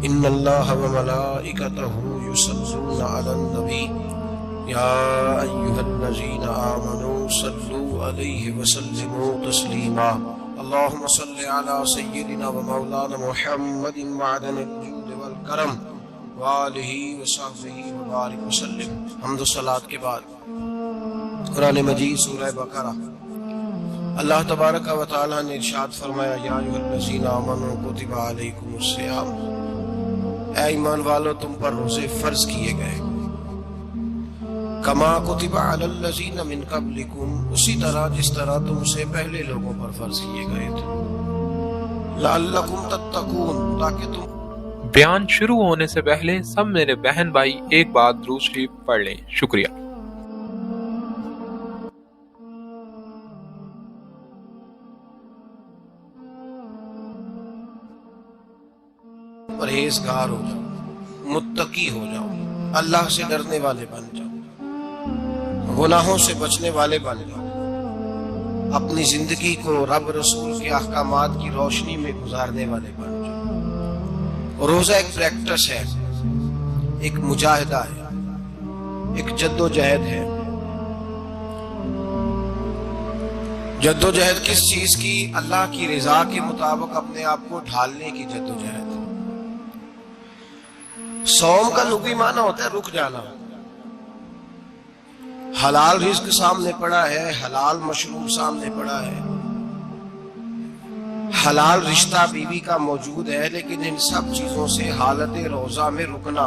ان اللہ وملائکتہ یصلون علی النبی یا ایھا الذین آمنوا صلوا علیہ وسلموا تسلیما اللہم صل علی سیدنا ومولانا محمد معدن الجود والکرم وآلہ وصحبہ وبارک وسلم۔ حمد و صلاۃ کے بعد قرآن مجید سورہ بقرہ، اللہ تبارک و تعالی نے ارشاد فرمایا یا ایھا الذین آمنوا کتب علیکم الصیام، اے ایمان والو تم پر روزے فرض کیے گئے، کما کتب علی الذین من قبلکم، اسی طرح جس طرح تم سے پہلے لوگوں پر فرض کیے گئے تھے، لعلکم تتقون، تاکہ تم۔ بیان شروع ہونے سے پہلے سب میرے بہن بھائی ایک بار درود شریف پڑھ لیں، شکریہ۔ پرہیزگار ہو جاؤ، متقی ہو جاؤ، اللہ سے ڈرنے والے بن جاؤ، گناہوں سے بچنے والے بن جاؤ، اپنی زندگی کو رب رسول کے احکامات کی روشنی میں گزارنے والے بن جاؤ۔ روزہ ایک پریکٹس ہے، ایک مجاہدہ ہے، ایک جد و جہد ہے۔ جد و جہد کس چیز کی؟ اللہ کی رضا کے مطابق اپنے آپ کو ڈھالنے کی جد و جہد۔ صوم کا لغوی معنی ہوتا ہے رک جانا، حلال رزق سامنے پڑا ہے، حلال مشروب سامنے پڑا ہے، حلال رشتہ بیوی کا موجود ہے، لیکن ان سب چیزوں سے حالت روزہ میں رکنا،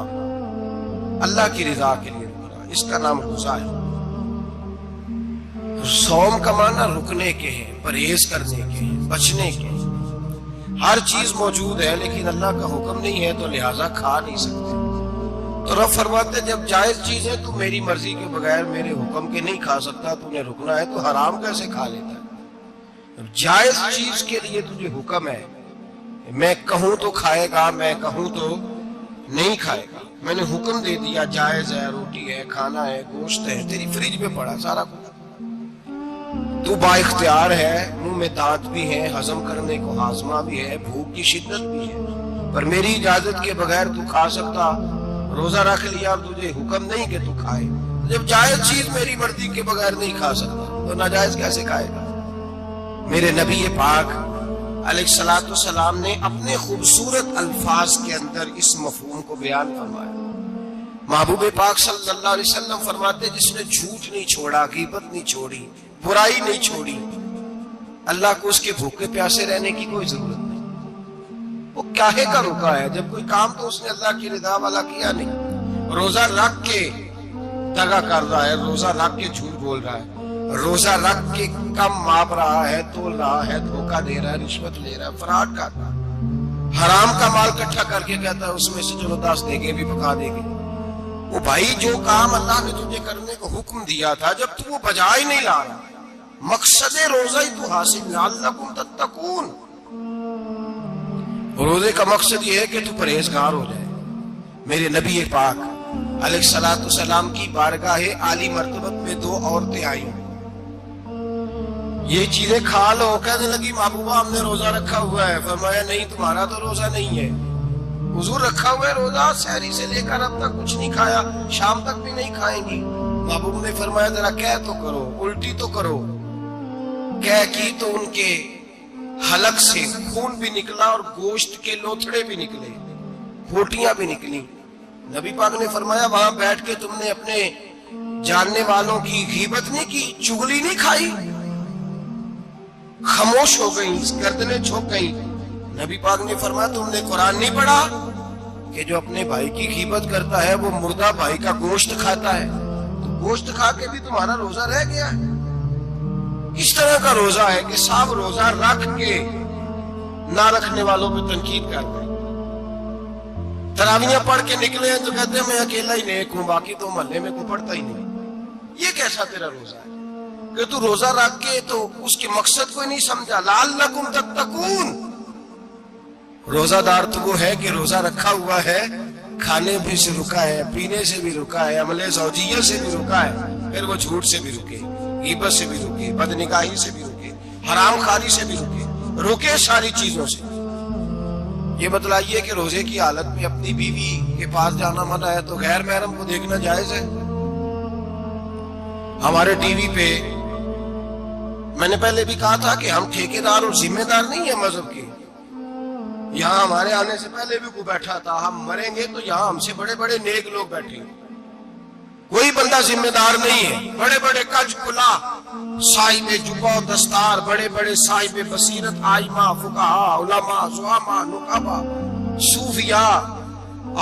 اللہ کی رضا کے لیے رکنا، اس کا نام روزہ ہے۔ صوم کا معنی رکنے کے ہیں، پرہیز کرنے کے ہیں، بچنے کے ہیں۔ ہر چیز موجود ہے لیکن اللہ کا حکم نہیں ہے تو لہٰذا کھا نہیں سکتے۔ تو رب فرماتے جب جائز چیز ہے تو میری مرضی کے بغیر میرے حکم کے نہیں کھا سکتا، تو نے رکنا ہے تو حرام کیسے کھا لیتا ہے؟ جائز چیز کے لیے تجھے حکم ہے، میں کہوں تو کھائے گا، میں کہوں تو نہیں کھائے گا۔ میں نے حکم دے دیا، جائز ہے، روٹی ہے، کھانا ہے، گوشت ہے، تیری فریج میں پڑا سارا کچھ، تو با اختیار ہے، منہ میں دانت بھی ہے، ہضم کرنے کو ہاضمہ بھی ہے، بھوک کی شدت بھی ہے، پر میری اجازت کے بغیر تو کھا سکتا۔ روزہ رکھ لیا اور تجھے حکم نہیں کہ تو کھائے، جب جائز چیز میری مرضی کے بغیر نہیں کھا سکتا تو ناجائز کیسے کھائے گا؟ میرے نبی پاک علیہ الصلوۃ والسلام نے اپنے خوبصورت الفاظ کے اندر اس مفہوم کو بیان فرمایا۔ محبوب پاک صلی اللہ علیہ وسلم فرماتے جس نے جھوٹ نہیں چھوڑا، غیبت نہیں چھوڑی، برائی نہیں چھوڑی، اللہ کو اس کے بھوکے پیاسے رہنے کی کوئی ضرورت نہیں۔ وہ کاہے کا رکا ہے؟ جب کوئی کام تو اس نے اللہ کی رضا والا کیا نہیں۔ روزہ رکھ کے دغا کر رہا ہے، روزہ رکھ کے جھوٹ بول رہا ہے، روزہ رکھ کے کم ماپ رہا ہے، تول رہا ہے، دھوکہ دے رہا ہے، رشوت لے رہا ہے، فراڈ کر رہا ہے، حرام کا مال اکٹھا کر کے کہتا ہے اس میں سے چلو 10 دے گے بھی پکا دے گے۔ وہ بھائی جو کام اللہ نے تجھے کرنے کو حکم دیا تھا، جب تو وہ بجا ہی نہیں لا رہا، مقصد روزہ ہی تو حاصل، لعلکم تتقون۔ روزے کا مقصد یہ ہے کہ تو پرہیزگار ہو جائے۔ میرے نبی پاک علیہ الصلوۃ والسلام کی بارگاہ عالی مرتبت میں 2 عورتیں آئیں، یہ چیزیں کھا لو، کہنے لگی محبوبہ ہم نے روزہ رکھا ہوا ہے۔ فرمایا نہیں، تمہارا تو روزہ نہیں ہے، حضور رکھا ہوا ہے روزہ، سحری سے لے کر اب تک کچھ نہیں کھایا، شام تک بھی نہیں کھائیں گی۔ محبوب نے فرمایا ذرا کہہ تو کرو، الٹی تو کرو۔ کہہ کی تو ان کے حلق سے خون بھی نکلا اور گوشت کے لوتھڑے بھی نکلے، پھوٹیاں بھی نکلی۔ نبی پاک نے فرمایا وہاں بیٹھ کے تم نے اپنے جاننے والوں کی غیبت نہیں کی، چغلی نہیں کھائی؟ خاموش ہو گئی، گردنیں جھک گئی۔ نبی پاک نے فرمایا تم نے قرآن نہیں پڑھا کہ جو اپنے بھائی کی غیبت کرتا ہے وہ مردہ بھائی کا گوشت کھاتا ہے؟ تو گوشت کھا کے بھی تمہارا روزہ رہ گیا ہے۔ اس طرح کا روزہ ہے کہ صاحب روزہ رکھ کے نہ رکھنے والوں پہ تنقید کرتے ہیں۔ تراویحیں پڑھ کے نکلے ہیں تو کہتے ہیں میں اکیلا ہی نیک ہوں، باقی تو محلے میں کوئی پڑھتا ہی نہیں۔ یہ کیسا تیرا روزہ ہے کہ تو روزہ رکھ کے تو اس کے مقصد کو نہیں سمجھا؟ لعلکم تتقون۔ روزہ دار تو وہ ہے کہ روزہ رکھا ہوا ہے، کھانے بھی سے رکا ہے، پینے سے بھی رکا ہے، عمل زوجیہ سے بھی رکا ہے، پھر وہ جھوٹ سے بھی رکے، غیبت سے بھی رکے، بدنگاہی سے بھی رکے، حرام خواری سے بھی رکے، رکے ساری چیزوں سے۔ یہ بتلائیے کہ روزے کی حالت میں اپنی بیوی کے پاس جانا منع ہے تو غیر محرم کو دیکھنا جائز ہے؟ ہمارے ٹی وی پہ میں نے پہلے بھی کہا تھا کہ ہم ٹھیکیدار اور ذمہ دار نہیں ہیں مذہب کے. یہاں ہمارے آنے سے پہلے بھی کوئی بیٹھا تھا. ہم مریں گے تو یہاں ہم سے بڑے بڑے نیک لوگ بیٹھیں گے. کوئی بندہ ذمہ دار نہیں ہے. بڑے بڑے کج کلا صاحب جبہ و دستار، بڑے بڑے صاحب بصیرت، آئمہ، فقہاء، علماء، زعماء، نقباء، صوفیاء،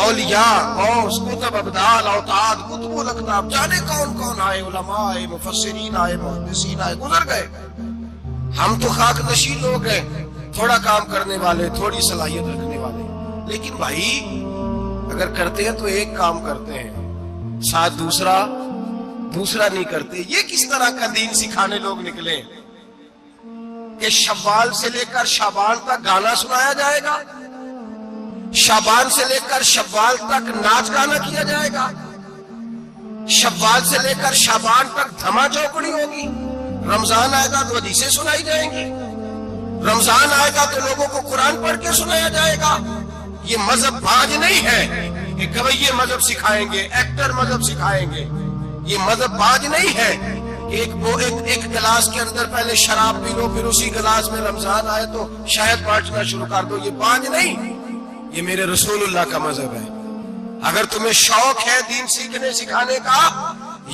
اولیاء، غوث، کتب، ابدال، اوتاد، کتب الاقطاب، جانے کون کون آئے، علماء آئے، مفسرین آئے، محدثین آئے، گزر گئے. ہم تو خاک نشین لوگ ہیں، تھوڑا کام کرنے والے، تھوڑی صلاحیت رکھنے والے. لیکن بھائی اگر کرتے ہیں تو ایک کام کرتے ہیں، ساتھ دوسرا نہیں کرتے. یہ کس طرح کا دین سکھانے لوگ نکلے کہ شوال سے لے کر شعبان تک گانا سنایا جائے گا، شعبان سے لے کر شوال تک ناچ گانا کیا جائے گا، شوال سے لے کر شعبان تک دھما چوکڑی ہوگی، رمضان آئے گا تو حدیثیں سنائی جائیں گی، رمضان آئے گا تو لوگوں کو قرآن پڑھ کے سنایا جائے گا. یہ مذہب باج نہیں ہے کہ گویے مذہب سکھائیں گے، ایکٹر مذہب سکھائیں گے. یہ مذہب باج نہیں ہے کہ ایک گلاس کے اندر پہلے شراب پی لو، پھر اسی گلاس میں رمضان آئے تو شہد بانٹنا شروع کر دو. یہ باج نہیں، یہ میرے رسول اللہ کا مذہب ہے. اگر تمہیں شوق ہے دین سیکھنے سکھانے کا،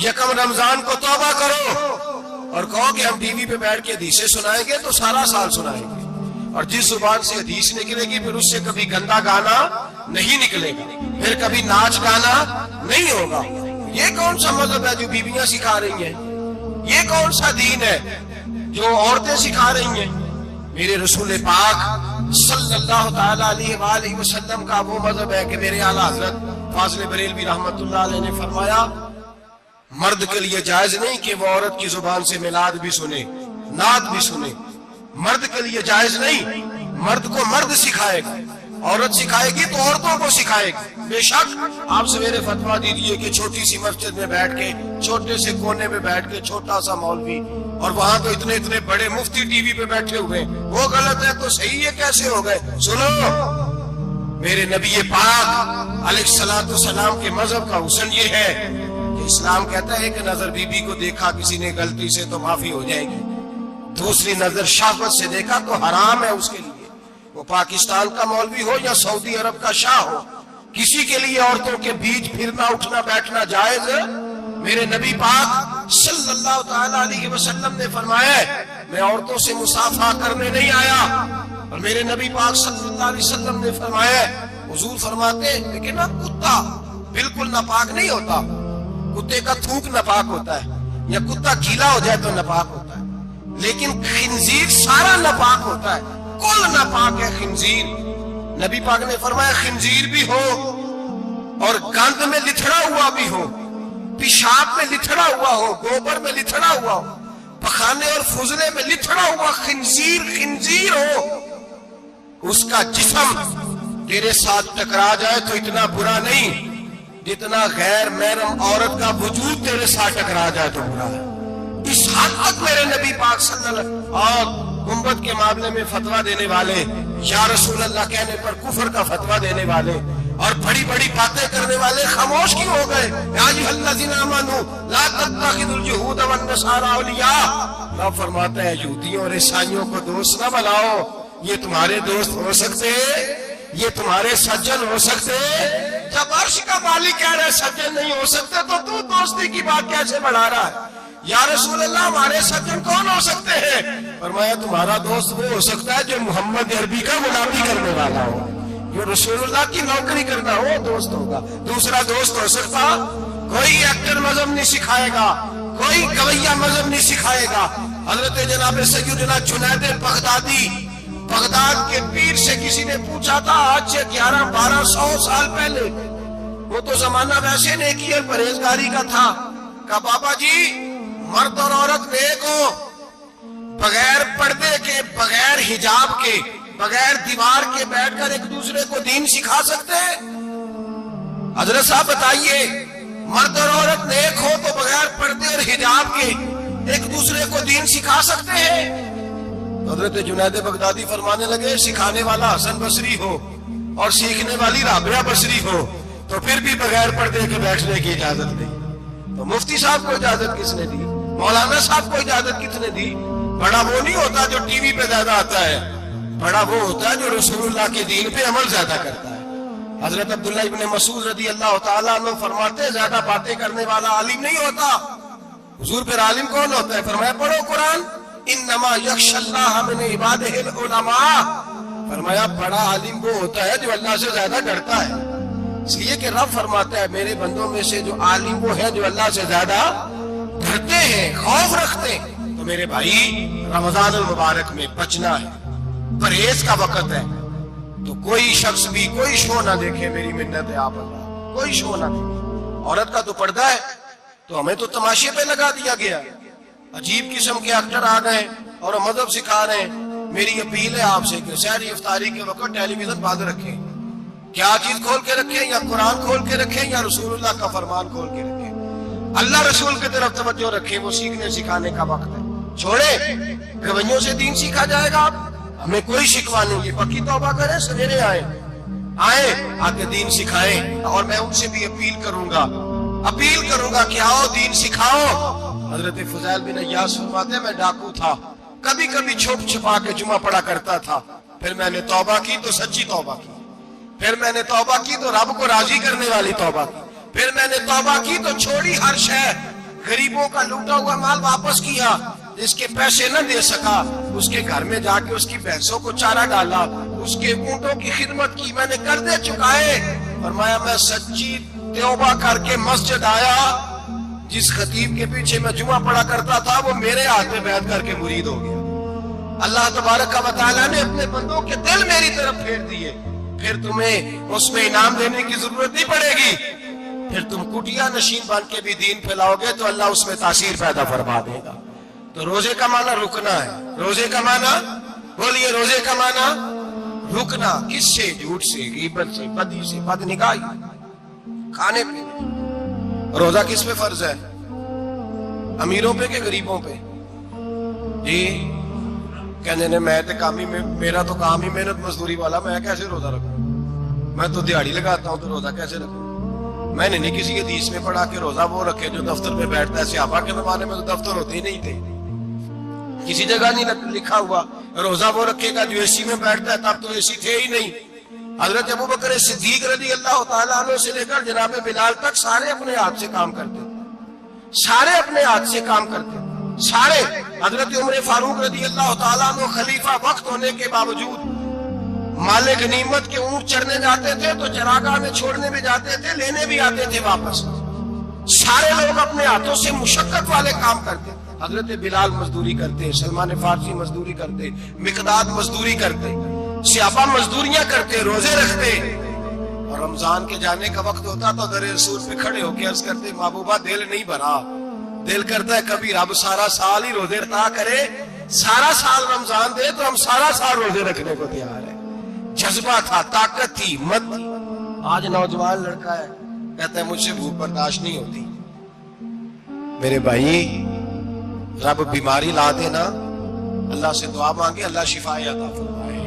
یکم رمضان کو توبہ کرو اور کہو کہ ہم ٹی وی پہ بیٹھ کے حدیثیں سنائیں گے تو سارا سال سنائیں گے. اور جس زبان سے حدیث نکلے گی پھر اس سے کبھی گندا گانا نہیں نکلے گا، پھر کبھی ناچ گانا نہیں ہوگا. یہ کون سا مذہب ہے جو بیویاں سکھا رہی ہیں؟ یہ کون سا دین ہے جو عورتیں سکھا رہی ہیں؟ میرے رسول پاک صلی اللہ تعالی علیہ وآلہ وسلم کا وہ مذہب ہے کہ میرے اعلیٰ حضرت فاضل بریلوی رحمت اللہ علیہ نے فرمایا، مرد کے لیے جائز نہیں کہ وہ عورت کی زبان سے میلاد بھی سنے، نعت بھی سنے. مرد کے لیے جائز نہیں. مرد کو مرد سکھائے گا، عورت سکھائے گی تو عورتوں کو سکھائے گی. بے شک آپ سویرے فتویٰ دیجئے کہ چھوٹی سی مسجد میں بیٹھ کے، چھوٹے سے کونے میں بیٹھ کے چھوٹا سا مولوی، اور وہاں تو اتنے بڑے مفتی ٹی وی پہ بیٹھے ہوئے، وہ غلط ہے تو صحیح ہے کیسے ہو گئے؟ سنو، میرے نبی پاک علیہ الصلوۃ والسلام کے مذہب کا حسن یہ ہے کہ اسلام کہتا ہے کہ نظر بی بی کو دیکھا کسی نے غلطی سے تو معافی ہو جائے گی، دوسری نظر شہوت سے دیکھا تو حرام ہے اس کے لیے. وہ پاکستان کا مولوی ہو یا سعودی عرب کا شاہ ہو، کسی کے لیے عورتوں کے بیچ پھرنا اٹھنا بیٹھنا جائز ہے. میرے نبی پاک صلی اللہ تعالی علیہ وسلم نے فرمایا ہے میں عورتوں سے مصافحہ کرنے نہیں آیا. اور میرے نبی پاک صلی اللہ علیہ وسلم نے فرمایا ہے، حضور فرماتے ہیں لیکن کتا بالکل ناپاک نہیں ہوتا، کتے کا تھوک ناپاک ہوتا ہے، یا کتا گیلا ہو جائے تو ناپاک ہوتا ہے، لیکن خنزیر سارا ناپاک ہوتا ہے، کل ناپاک ہے خنزیر. نبی پاک نے فرمایا خنزیر بھی ہو اور گند میں لتھڑا ہوا بھی ہو، پیشاب میں لتھڑا ہوا ہو، گوبر میں لتھڑا ہوا ہو، پخانے اور فضلے میں لتھڑا ہوا خنزیر ہو، اس کا جسم تیرے ساتھ ٹکرا جائے تو اتنا برا نہیں جتنا غیر محرم عورت کا وجود تیرے ساتھ ٹکرا جائے تو برا ہے. اس حد تک میرے نبی پاک صلی اللہ علیہ وسلم اور گنبد کے معاملے میں فتویٰ دینے والے، یا رسول اللہ کہنے پر کفر کا فتویٰ دینے والے اور بڑی بڑی باتیں کرنے والے خاموش کیوں ہو گئے؟ یا ایھا الذین آمنوا لا تتخذوا اليہود والنصارى اولیاء. اللہ فرماتا ہے یہودیوں اور عیسائیوں کو دوست نہ بناؤ. یہ تمہارے دوست ہو سکتے، یہ تمہارے سجن ہو سکتے. جب عرش کا مالک کہہ رہے سجن نہیں ہو سکتے تو دوستی کی بات کیسے بڑھا رہا ہے؟ یا رسول اللہ ہمارے سجن کون ہو سکتے ہیں؟ فرمایا تمہارا دوست وہ ہو سکتا ہے جو محمد عربی کا غلامی کرنے والا ہو، جو رسول اللہ کی نوکری کرنا ہو دوست ہوگا. دوسرا دوست ہو سکتا کوئی ایکٹر مذہب نہیں سکھائے گا، کوئی گویہ مذہب نہیں سکھائے گا. حضرت جناب سیدنا جنید بغدادی، بغداد کے پیر سے کسی نے پوچھا تھا آج سے 1100-1200 سال پہلے، وہ تو زمانہ ویسے نیکی اور پرہیزگاری کا تھا، کہا بابا جی مرد اور عورت نیک ہو، بغیر پردے کے، بغیر حجاب کے، بغیر دیوار کے بیٹھ کر ایک دوسرے کو دین سکھا سکتے ہیں؟ حضرت صاحب بتائیے، مرد اور عورت نیک ہو تو بغیر پردے اور حجاب کے ایک دوسرے کو دین سکھا سکتے ہیں؟ حضرت جنید بغدادی فرمانے لگے سکھانے والا حسن بصری ہو، اور سیکھنے والی رابعہ بصری ہو تو پھر بھی بغیر پردے کے بیٹھنے کی اجازت دی. تو مفتی صاحب کو اجازت کس نے دی؟ مولانا صاحب کو اجازت کس نے دی؟ بڑا وہ نہیں ہوتا جو ٹی وی پہ زیادہ آتا ہے، بڑا وہ ہوتا ہے جو رسول اللہ کے دین پہ عمل زیادہ کرتا ہے. حضرت عبداللہ ابن مسعود رضی اللہ تعالیٰ عنہ فرماتے ہیں زیادہ باتیں کرنے والا عالم نہیں ہوتا. حضور پھر عالم کون ہوتا ہے؟ فرمایا پڑھو قرآن، انما یخشی اللہ من عبادہ العلماء. فرمایا بڑا عالم وہ ہوتا ہے جو اللہ سے زیادہ ڈرتا ہے. اس لیے کہ رب فرماتا ہے میرے بندوں میں سے جو عالم وہ ہے جو اللہ سے زیادہ ڈرتے ہیں، خوف رکھتے ہیں. تو میرے بھائی رمضان المبارک میں بچنا ہے، پرہیز کا وقت ہے. تو کوئی شخص بھی کوئی شو نہ دیکھے، میری منت ہے آپ اللہ، کوئی شو نہ دیکھے. عورت کا تو پردہ ہے تو ہمیں تو تماشے پہ لگا دیا گیا. عجیب قسم کے ایکٹر آ گئے اور مذہب سکھا رہے ہیں. میری اپیل ہے آپ سے کہ سحری افطاری کے وقت ٹیلی ویژن بند رکھیں. کیا چیز کھول کے رکھیں؟ یا قرآن کھول کے رکھیں یا رسول اللہ کا فرمان کھول کے رکھیں. اللہ رسول کی طرف توجہ رکھیں، وہ سیکھنے سکھانے کا وقت ہے. چھوڑے گویوں سے دین سیکھا جائے گا. ہمیں کوئی شکوا نہیں، یہ پکی توبہ کریں، سویرے آئیں آ کے دین سکھائیں. اور میں ان سے بھی اپیل کروں گا کہ آؤ دین سکھاؤ. حضرت فضیل بن عیاض فرماتے ہیں میں ڈاکو تھا، کبھی کبھی چھپ چھپا کے جمعہ پڑھا کرتا تھا. پھر میں نے توبہ کی تو سچی توبہ کی، پھر میں نے توبہ کی تو رب کو راضی کرنے والی توبہ کی، پھر میں نے توبہ کی تو چھوڑی ہر شے. غریبوں کا لوٹا ہوا مال واپس کیا، جس کے پیسے نہ دے سکا اس کے گھر میں جا کے اس کی بھینسوں کو چارہ ڈالا، اس کے اونٹوں کی خدمت کی، میں نے قرضے چکائے. فرمایا میں سچی توبہ کر کے مسجد آیا. جس خطیب کے پیچھے میں جمعہ پڑھا کرتا تھا وہ میرے ہاتھ میں بیعت کر کے مرید ہو گیا. اللہ تبارک و تعالیٰ نے اپنے بندوں کے دل میری طرف پھیر دیے. پھر تمہیں اس میں انعام دینے کی ضرورت نہیں پڑے گی. پھر تم کٹیا نشین بن کے بھی دین پھیلاؤ گے تو اللہ اس میں تاثیر پیدا فرما دے گا. تو روزے کا معنی رکنا ہے. روزے کا معنی بولیے، روزے کا معنی رکنا. کس سے؟ جھوٹ سے، غیبت سے، بدی سے، بدنگاہی، کھانے پینے. روزہ کس پہ فرض ہے؟ امیروں پہ کہ غریبوں پہ؟ جی کہنے نے میں تو کام ہی میرا تو کام ہی محنت مزدوری والا، میں کیسے روزہ رکھوں؟ میں تو دیہڑی لگاتا ہوں تو روزہ کیسے رکھوں؟ میں نے نہیں کسی حدیث میں پڑھا کہ روزہ وہ رکھے جو دفتر میں بیٹھتا ہے. صحابہ کے زمانے میں تو دفتر ہوتے ہی نہیں تھے، کسی جگہ نہیں لکھا ہوا روزہ وہ رکھے گا جو اے سی میں بیٹھتا ہے. تب تو اے سی تھے ہی نہیں. حضرت ابوبکر صدیق رضی اللہ تعالیٰ عنہ سے لے کر جناب بلال تک سارے اپنے ہاتھ سے کام کرتے، سارے اپنے ہاتھ سے کام کرتے سارے. حضرت عمر فاروق رضی اللہ تعالیٰ عنہ خلیفہ وقت ہونے کے باوجود مال غنیمت کے اونٹ چرنے جاتے تھے تو چراگاہ میں چھوڑنے بھی جاتے تھے، لینے بھی آتے تھے واپس. سارے لوگ اپنے ہاتھوں سے مشقت والے کام کرتے. حضرت بلال مزدوری کرتے، سلمان فارسی مزدوری کرتے، مقداد مزدوری کرتے، صحابہ مزدوریاں کرتے، روزے رکھتے. اور رمضان کے جانے کا وقت ہوتا تو در رسول پہ کھڑے ہو کے عرض کرتے محبوبہ دل نہیں بھرا، دل کرتا ہے کبھی رب سارا سال ہی روزے رکھا کرے، سارا سال رمضان دے تو ہم سارا سال روزے رکھنے کو تیار ہیں. جذبہ تھا، طاقت تھی، ہمت تھی. آج نوجوان لڑکا ہے کہتا ہے مجھ سے بھوک برداشت نہیں ہوتی. میرے بھائی رب بیماری لا دینا، اللہ سے دعا مانگے اللہ شفا عطا فرمائے،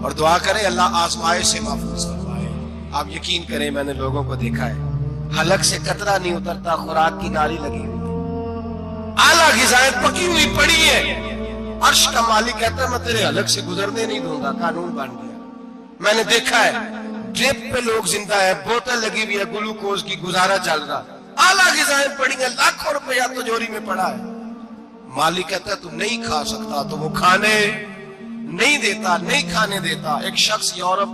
اور دعا کرے اللہ آزمائش سے محفوظ فرمائے. آپ یقین کریں میں نے لوگوں کو دیکھا ہے حلق سے قطرہ نہیں اترتا، خوراک کی نالی لگی ہوئی، اعلیٰ غذائیں پکی ہوئی پڑی ہے. عرش کا مالک کہتا ہے میں تیرے حلق سے گزرنے نہیں دوں گا. قانون بن گیا. میں نے دیکھا ہے ڈرپ پہ لوگ زندہ ہے، بوتل لگی ہوئی ہے، گلوکوز کی، گزارا چل رہا. اعلیٰ غذائیں پڑی ہیں، لاکھوں روپیہ تجوری میں پڑا ہے. مالک کہتا ہے تو نہیں کھا سکتا تو وہ کھانے نہیں دیتا، نہیں کھانے دیتا. ایک شخص یورپ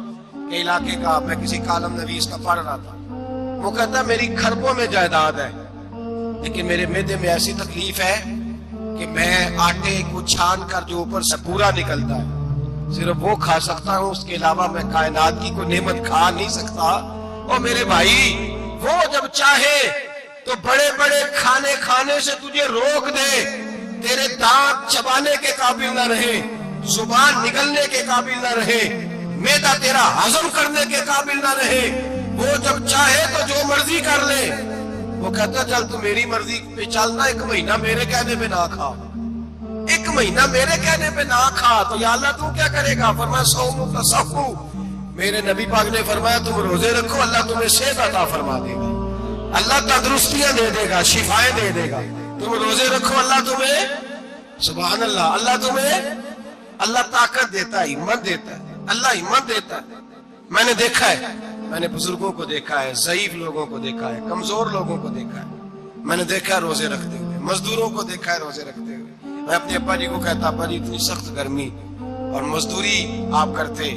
کے علاقے کا، میں کسی کالم نویس کا پڑھ رہا تھا، وہ کہتا ہے میری کھربوں میں جائیداد ہے لیکن میرے معدے میں ایسی تکلیف ہے کہ میں آٹے کو چھان کر جو اوپر سے پورا نکلتا ہے صرف وہ کھا سکتا ہوں، اس کے علاوہ میں کائنات کی کوئی نعمت کھا نہیں سکتا. اور میرے بھائی وہ جب چاہے تو بڑے بڑے کھانے کھانے سے تجھے روک دے، تیرے دانت چبانے کے قابل نہ رہے، زبان نگلنے کے قابل نہ رہے، معدہ تیرا ہضم کرنے کے قابل نہ رہے. وہ جب چاہے تو جو مرضی کر لے. وہ کہتا چل تو میری مرضی پہ چلنا، 1 مہینہ میرے کہنے پہ نہ کھا، 1 مہینہ میرے کہنے پہ نہ کھا. تو یا اللہ تو کیا کرے گا؟ فرمایا صوم تصفو، میرے نبی پاک نے فرمایا تم روزے رکھو اللہ تمہیں صحت عطا فرما دے گا, اللہ تندرستیاں دے دے گا, شفائیں دے دے گا. تم روزے رکھو اللہ تمہیں, سبحان اللہ, اللہ تمہیں, اللہ طاقت دیتا ہے, ہمت دیتا ہے, اللہ ہمت دیتا ہے. میں نے دیکھا ہے, میں نے بزرگوں کو دیکھا ہے, ضعیف لوگوں کو دیکھا ہے, کمزور لوگوں کو دیکھا ہے, میں نے دیکھا ہے روزے رکھتے ہوئے, مزدوروں کو دیکھا ہے روزے رکھتے ہوئے. میں اپنے ابا جی کو کہتا, ابا جی اتنی سخت گرمی اور مزدوری آپ کرتے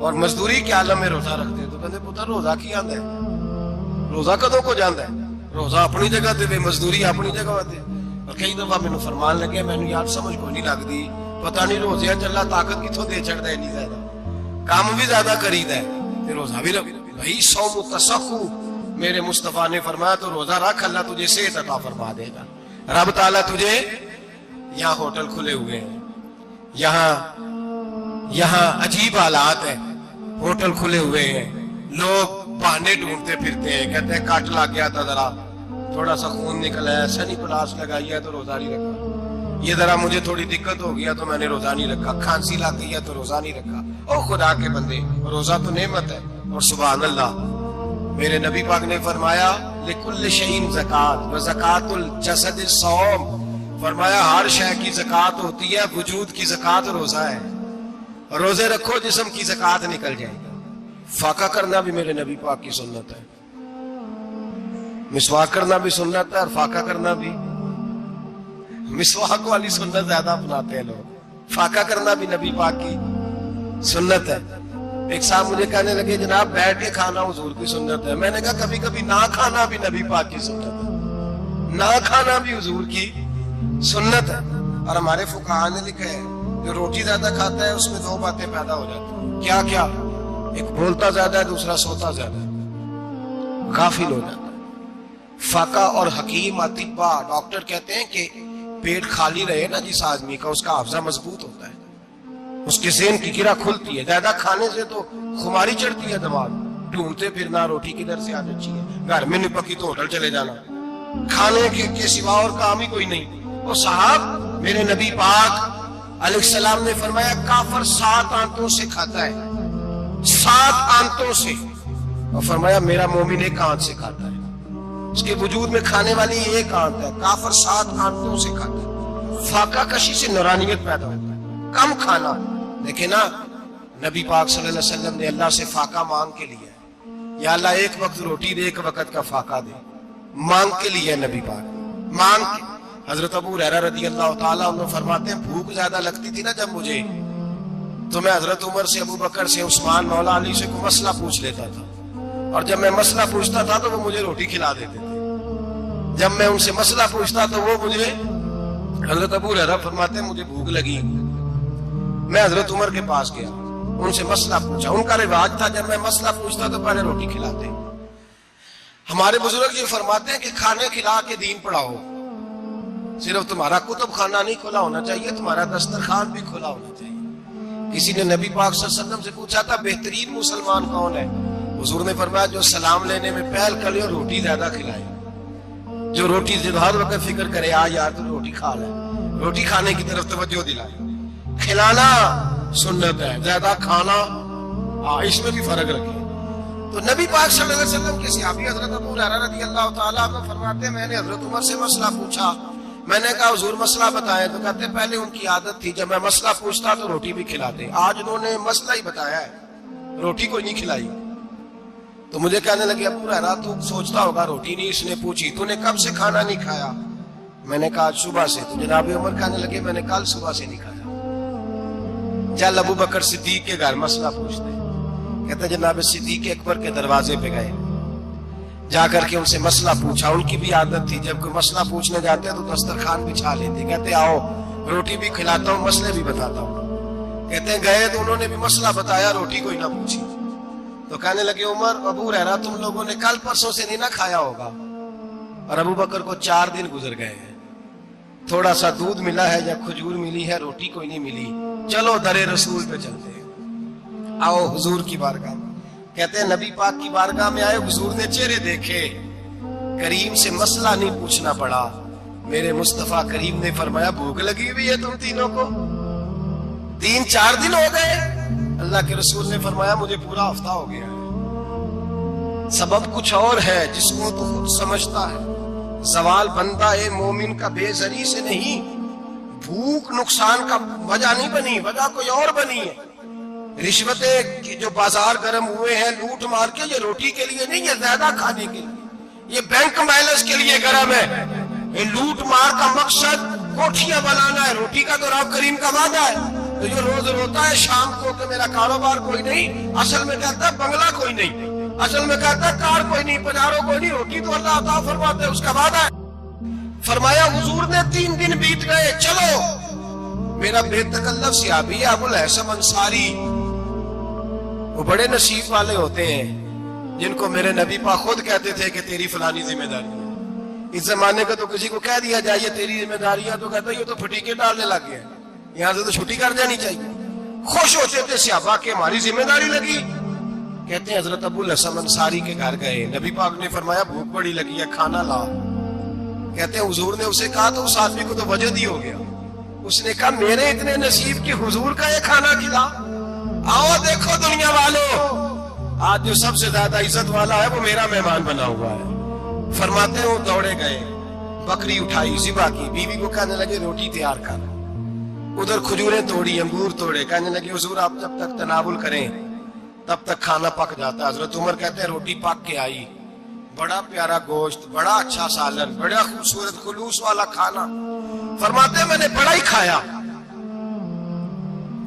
اور مزدوری کے عالم میں روزہ رکھتے, تو کہتے پتر روزہ کی آندا ہے, روزہ کدوں کو جاندا ہے, روزہ اپنی جگہ تے مزدوری اپنی جگہ تے. اور کئی دفعہ مینوں فرمان لگے, مینوں یار سمجھ کو نہیں لگدی, پتہ نہیں روزے چ اللہ طاقت کتھوں دے چھڑدا ہے, نہیں زیادہ کام بھی زیادہ کریدا ہے تے روزہ بھی رکھ. بھائی صوم تصحو میرے مصطفیٰ نے فرمایا تو روزہ رکھ, اللہ تجھے صحت عطا فرما دے گا. رب تعالیٰ تجھے, یہاں ہوٹل کھلے ہوئے ہیں, یہاں عجیب حالات ہیں, ہوٹل کھلے ہوئے ہیں, لوگ بہانے ڈھونڈتے پھرتے ہیں, کہتے ہیں کٹ لگ گیا تھا, ذرا تھوڑا سا خون نکلا ہے, سنی پلاس لگائی ہے تو روزہ نہیں رکھا, یہ ذرا مجھے تھوڑی دقت ہو گیا تو میں نے روزہ نہیں رکھا, کھانسی لگ گئی ہے تو روزہ نہیں رکھا. او خدا کے بندے, روزہ تو نعمت ہے. اور سبحان اللہ, میرے نبی پاک نے فرمایا لکل شیء زکات و زکات الجسد الصوم, فرمایا ہر شے کی زکات ہوتی ہے, وجود کی زکات روزہ ہے. روزے رکھو جسم کی زکات نکل جائے گا. فاقہ کرنا بھی میرے نبی پاک کی سنت ہے, مسواک کرنا بھی سنت ہے, اور فاقہ کرنا بھی. مسواک والی سنت زیادہ اپناتے ہیں لوگ, فاقہ کرنا بھی نبی پاک کی سنت ہے. ایک صاحب مجھے کہنے لگے جناب بیٹھ کے کھانا حضور کی سنت ہے. میں نے کہا کبھی کبھی نہ کھانا بھی نبی پاک کی سنت ہے, نہ کھانا بھی حضور کی سنت ہے. اور ہمارے فقہاء نے لکھا ہے جو روٹی زیادہ کھاتا ہے اس میں دو باتیں پیدا ہو جاتی ہیں. کیا کیا؟ ایک بولتا زیادہ ہے, دوسرا سوتا زیادہ ہے, غافل ہو جاتا ہے. فقہ اور حکیم اطباء ڈاکٹر کہتے ہیں کہ پیٹ خالی رہے نا جس آدمی کا, اس کا حافظہ مضبوط ہوتا ہے, اس کے ذہن کی گرہ کھلتی ہے. زیادہ کھانے سے تو خماری چڑھتی ہے, دماغ ڈھونڈتے پھرنا روٹی کدھر سے آج اچھی ہے, گھر میں نہیں پکی تو ہوٹل چلے جانا, کھانے کے سوا اور کام ہی کوئی نہیں. اور صاحب میرے نبی پاک علیہ السلام نے فرمایا کافر 7 آنتوں سے کھاتا ہے, 7 آنتوں سے, اور فرمایا میرا مومن 1 آنت سے کھاتا ہے. اس کے وجود میں کھانے والی 1 آنت ہے, کافر 7 آنتوں سے کھاتا ہے. فاقہ کشی سے نورانیت پیدا ہوتا ہے, کم کھانا. دیکھیں نا نبی پاک صلی اللہ علیہ وسلم نے اللہ سے فاقہ مانگ کے لیا ہے, یا اللہ 1 وقت روٹی دے, 1 وقت کا فاقہ دے, مانگ کے لیا ہے نبی پاک, مانگ کے. حضرت ابو ہریرہ رضی اللہ تعالیٰ عنہ فرماتے ہیں بھوک زیادہ لگتی تھی نا جب مجھے, تو میں حضرت عمر سے, ابو بکر سے, عثمان, مولا علی سے کوئی مسئلہ پوچھ لیتا تھا, اور جب میں مسئلہ پوچھتا تھا تو وہ مجھے روٹی کھلا دیتے تھے. جب میں ان سے مسئلہ پوچھتا تو وہ مجھے, حضرت ابو ہریرہ فرماتے ہیں مجھے بھوک لگی, میں حضرت عمر کے پاس گیا, ان سے مسئلہ پوچھا. ان کا رواج تھا جب میں مسئلہ پوچھتا تو پہلے روٹی کھلاتے. ہمارے بزرگ یہ فرماتے ہیں کہ کھانے کھلا کے دین پڑھاؤ. صرف تمہارا کتب خانہ نہیں کھلا ہونا چاہیے, تمہارا دسترخوان بھی کھلا ہونا چاہیے. کسی نے نبی پاک صلی اللہ علیہ وسلم سے پوچھا تھا بہترین مسلمان کون ہے, حضور نے فرمایا جو سلام لینے میں پہل کرے اور روٹی زیادہ کھلائے, جو روٹی ہر وقت فکر کرے آ یار تو روٹی کھا لے, روٹی کھانے کی طرف توجہ دلائے. کھلانا سنت ہے, زیادہ کھانا اس میں بھی فرق رکھے. تو نبی پاک صلی اللہ علیہ وسلم کے صحابی حضرت ابو ہریرہ رضی اللہ تعالیٰ عنہ فرماتے ہیں میں نے حضرت عمر سے مسئلہ پوچھا, میں نے کہا حضور مسئلہ بتائیں, تو کہتے پہلے ان کی عادت تھی جب میں مسئلہ پوچھتا تو روٹی بھی کھلاتے, آج انہوں نے مسئلہ ہی بتایا ہے, روٹی کوئی نہیں کھلائی. تو مجھے کہنے لگے ابو ہریرہ تو سوچتا ہوگا روٹی نہیں اس نے پوچھی, تو نے کب سے کھانا نہیں کھایا؟ میں نے کہا صبح سے. تو جناب عمر کہنے لگے میں نے کل صبح سے نہیں کھایا. چل ابو بکر صدیق کے گھر مسئلہ پوچھتے, کہتے جناب صدیق اکبر کے دروازے پہ گئے, جا کر کے ان سے مسئلہ پوچھا. ان کی بھی عادت تھی جب کوئی مسئلہ پوچھنے جاتے ہیں تو دسترخوان بچھا لیتے, کہتے آؤ روٹی بھی کھلاتا ہوں مسئلے بھی بتاتا ہوں. کہتے ہیں گئے تو انہوں نے بھی مسئلہ بتایا, روٹی کوئی نہ پوچھی. تو کہنے لگے عمر ابو ہریرہ تم لوگوں نے کل پرسوں سے نہیں نہ کھایا ہوگا. اور ابو بکر کو 4 دن گزر گئے ہیں, تھوڑا سا دودھ ملا ہے یا کھجور ملی ہے, روٹی کوئی نہیں ملی. چلو در رسول پہ چلتے ہیں, آؤ حضور کی بارگاہ. کہتے ہیں نبی پاک کی بارگاہ میں آئے, حضور نے چہرے دیکھے, کریم سے مسئلہ نہیں پوچھنا پڑا. میرے مصطفیٰ کریم نے فرمایا بھوک لگی ہوئی ہے تم تینوں کو, 3-4 دن ہو گئے, اللہ کے رسول نے فرمایا مجھے پورا ہفتہ ہو گیا ہے. سبب کچھ اور ہے جس کو تو خود سمجھتا ہے. زوال بندہ مومن کا بے زری سے نہیں، بھوک نقصان کا وجہ نہیں بنی، وجہ کوئی اور بنی ہے. رشوتیں جو بازار گرم ہوئے ہیں لوٹ مار کے، یہ روٹی کے لیے نہیں، یہ زیادہ کھانے کے لیے، یہ بینک بیلنس کے لیے گرم ہے. یہ لوٹ مار کا مقصد کوٹھیاں بنانا ہے، روٹی کا تو رب کریم کا وعدہ ہے. تو جو روز روتا ہے شام کو کہ میرا کاروبار کوئی نہیں، اصل میں کہتا ہے بنگلہ کوئی نہیں، اصل میں کہتا ہے کار کوئی نہیں، پجارو کوئی نہیں، روٹی تو اللہ عطا فرماتے ہیں، اس کا وعدہ ہے. فرمایا حضور نے 3 دن بیت گئے، چلو. میرا بے تکلف صحابی ہے ابو الحسن انصاری، وہ بڑے نصیب والے ہوتے ہیں جن کو میرے نبی پاک خود کہتے تھے کہ تیری فلانی ذمہ داری ہے. اس زمانے کا تو کسی کو کہہ دیا جائے تیری ذمہ داری ہے تو کہتا ہے یہ تو پھٹیکے ڈالنے لگ گیا، یہاں سے تو چھٹی کر جانی چاہیے. خوش ہوتے تھے صحابہ کہ ہماری ذمہ داری لگی. کہتے ہیں حضرت ابو الحسن انصاری کے گھر گئے، نبی پاک نے فرمایا بھوک بڑی لگی ہے، کھانا لا. کہتے ہیں حضور نے اسے کہا تو اس آدمی کو تو وجد ہی ہو گیا. اس نے کہا میرے اتنے نصیب کہ حضور کا یہ کھانا کھلا. آؤ دیکھو دنیا والوں، آج جو سب سے زیادہ عزت والا ہے وہ میرا مہمان بنا ہوا ہے. فرماتے ہیں وہ دوڑے گئے، بکری اٹھائی، ذبح کی، بیوی کو کہنے لگے روٹی تیار کر. ادھر کھجوریں توڑی، انگور توڑے، کہنے لگے حضور آپ جب تک تناول کریں تب تک کھانا پک جاتا. حضرت عمر کہتے ہیں روٹی پک کے آئی، بڑا پیارا گوشت، بڑا اچھا سالن، بڑا خوبصورت خلوص والا کھانا. فرماتے ہیں میں نے بڑا ہی کھایا.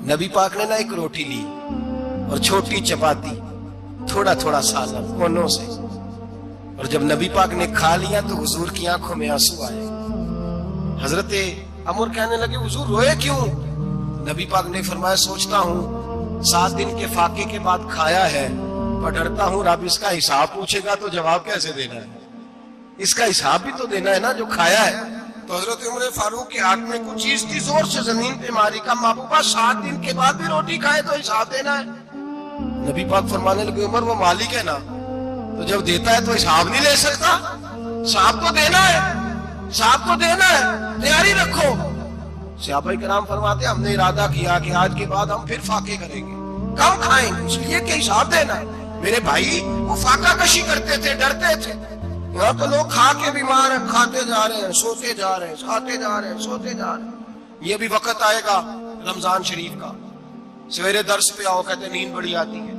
نبی پاک نے نہ ایک روٹی لی اور چھوٹی چپاتی، تھوڑا تھوڑا سالن کونوں سے، اور جب نبی پاک نے کھا لیا تو حضور کی آنکھوں میں آنسو آئے. حضرت عمر کہنے لگے حضور روئے کیوں؟ نبی پاک نے فرمایا سوچتا ہوں 7 دن کے فاقے کے بعد کھایا ہے، پر ڈرتا ہوں رب اس کا حساب پوچھے گا تو جواب کیسے دینا ہے، اس کا حساب بھی تو دینا ہے نا جو کھایا ہے. تو حضرت عمر فاروق کے ہاتھ میں کچھ چیز تھی، زور سے زمین پہ ماری، کا محبوبہ 7 دن کے بعد بھی روٹی کھائے تو حساب دینا ہے. نبی پاک فرمانے لگے عمر وہ مالک ہے نا، تو جب دیتا ہے تو حساب نہیں لے سکتا، حساب تو دینا ہے، حساب تو دینا ہے، تیاری رکھو. صحابہ کرام فرماتے ہم نے ارادہ کیا کہ آج کے بعد ہم پھر فاقے کریں گے، کم کھائیں گے، اس لیے کہ حساب دینا ہے. میرے بھائی وہ فاقہ کشی کرتے تھے، ڈرتے تھے. یہاں تو لوگ کھا کے بیمار ہیں، کھاتے جا رہے ہیں، سوتے جا رہے ہیں، کھاتے جا رہے ہیں، سوتے جا رہے ہیں. یہ بھی وقت آئے گا رمضان شریف کا، سویرے درس پہ آؤ کہتے نیند بڑی آتی ہے،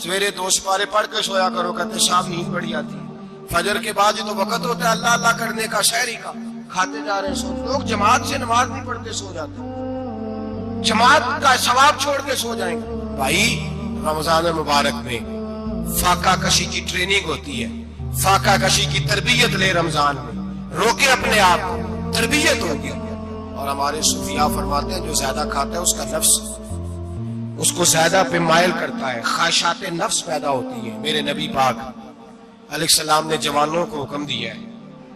سویرے 2 سپارے پڑھ کے سویا کرو کہتے شام نیند بڑی آتی ہے. فجر کے بعد جو تو وقت ہوتا ہے اللہ اللہ کرنے کا، شہری کا، کھاتے جا رہے ہیں، سوتے. لوگ جماعت سے نماز نہیں پڑھتے سو جاتے، جماعت کا ثواب چھوڑ کے سو جائیں گے. بھائی رمضان مبارک میں فاقہ کشی کی ٹریننگ ہوتی ہے، فاقہ کشی کی تربیت لے. رمضان میں روکے اپنے آپ کو، تربیت ہوگی. اور ہمارے صوفیاء فرماتے ہیں جو زیادہ کھاتا ہے اس کا نفس اس کو زیادہ پہ مائل کرتا ہے، خواہشات نفس پیدا ہوتی ہیں. میرے نبی پاک علیہ السلام نے جوانوں کو حکم دیا ہے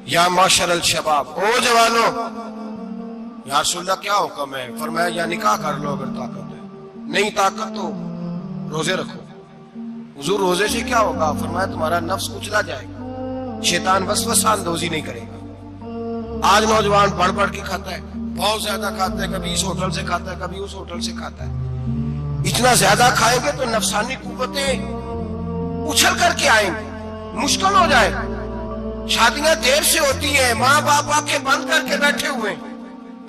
یا معاشر الشباب، او جوانوں. یا رسول اللہ کیا حکم ہے؟ فرمایا یا نکاح کر لو اگر طاقت ہے، نہیں طاقت تو روزے رکھو. حضور روزے سے کیا ہوگا؟ فرمایا تمہارا نفس کچلا جائے گا، شیطان وسوسہ اندوزی نہیں کرے گا. آج نوجوان بڑھ بڑھ کے کھاتا ہے، بہت زیادہ کھاتا ہے، کبھی اس ہوٹل سے کھاتا ہے، کبھی اس ہوٹل سے کھاتا ہے. اتنا زیادہ کھائیں گے تو نفسانی قوتیں اچھل کر کے آئیں گے، مشکل ہو جائے. شادیاں دیر سے ہوتی ہیں، ماں باپ آنکھیں بند کر کے بیٹھے ہوئے ہیں.